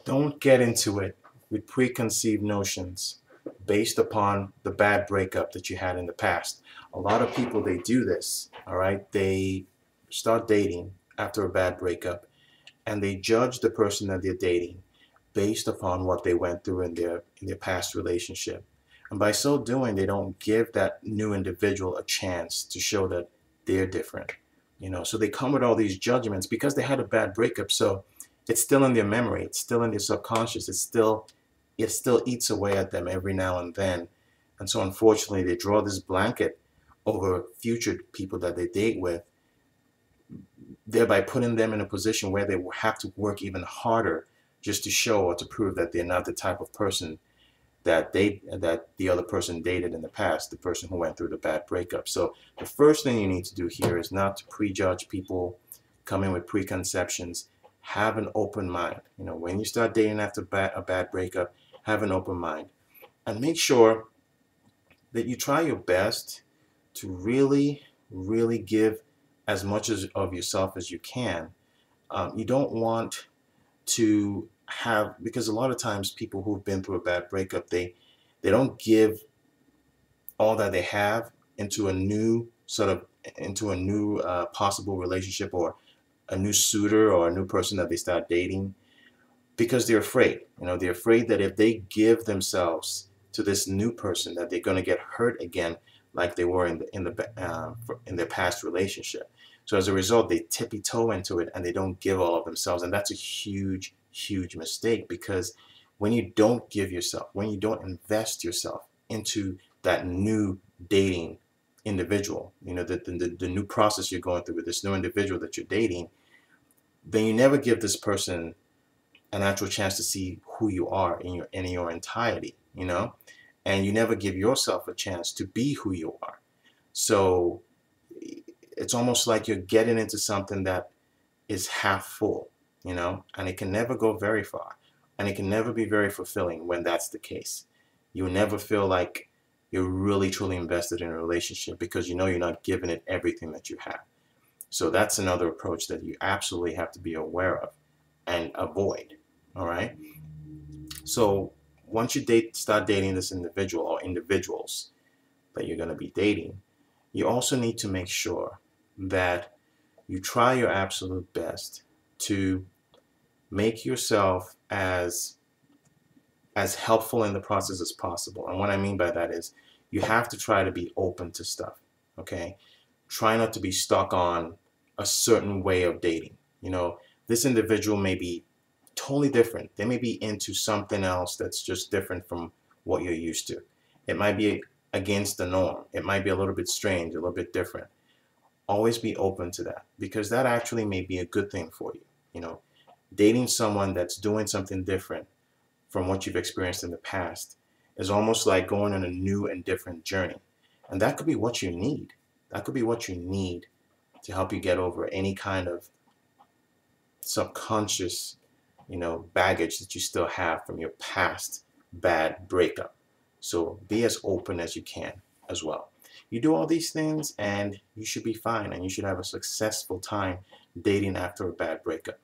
Don't get into it with preconceived notions based upon the bad breakup that you had in the past. A lot of people, they do this, all right? They start dating after a bad breakup and they judge the person that they're dating based upon what they went through in their past relationship. And by so doing, they don't give that new individual a chance to show that they're different. So they come with all these judgments because they had a bad breakup. So it's still in their memory, it's still in their subconscious, it still eats away at them every now and then. And so unfortunately they draw this blanket over future people that they date with, thereby putting them in a position where they will have to work even harder just to show or to prove that they're not the type of person that the other person dated in the past, the person who went through the bad breakup. So the first thing you need to do here is not to prejudge people, come in with preconceptions. Have an open mind. When you start dating after a bad breakup, have an open mind and make sure that you try your best to really, really give as much of yourself as you can. You don't want to have, because a lot of times people who've been through a bad breakup, they don't give all that they have into a new possible relationship or a new suitor or a new person that they start dating, because they're afraid. They're afraid that if they give themselves to this new person, that they're going to get hurt again, like they were in their past relationship. So as a result, they tippy toe into it and they don't give all of themselves, and that's a huge, huge mistake. Because when you don't give yourself, when you don't invest yourself into that new dating individual, the new process you're going through with this new individual that you're dating, then you never give this person an actual chance to see who you are in your entirety, and you never give yourself a chance to be who you are. So it's almost like you're getting into something that is half full, and it can never go very far, and it can never be very fulfilling when that's the case. You'll never feel like you're really truly invested in a relationship because you're not giving it everything that you have. So that's another approach that you absolutely have to be aware of and avoid. All right. So once you start dating this individual or individuals that you're going to be dating, you also need to make sure that you try your absolute best to make yourself as helpful in the process as possible. And what I mean by that is you have to try to be open to stuff. Okay. Try not to be stuck on a certain way of dating. This individual may be totally different. They may be into something else that's just different from what you're used to. It might be against the norm. It might be a little bit strange, a little bit different. Always be open to that, because that actually may be a good thing for you. Dating someone that's doing something different from what you've experienced in the past is almost like going on a new and different journey. And that could be what you need. That could be what you need to help you get over any kind of subconscious, baggage that you still have from your past bad breakup. So be as open as you can as well. You do all these things and you should be fine, and you should have a successful time dating after a bad breakup.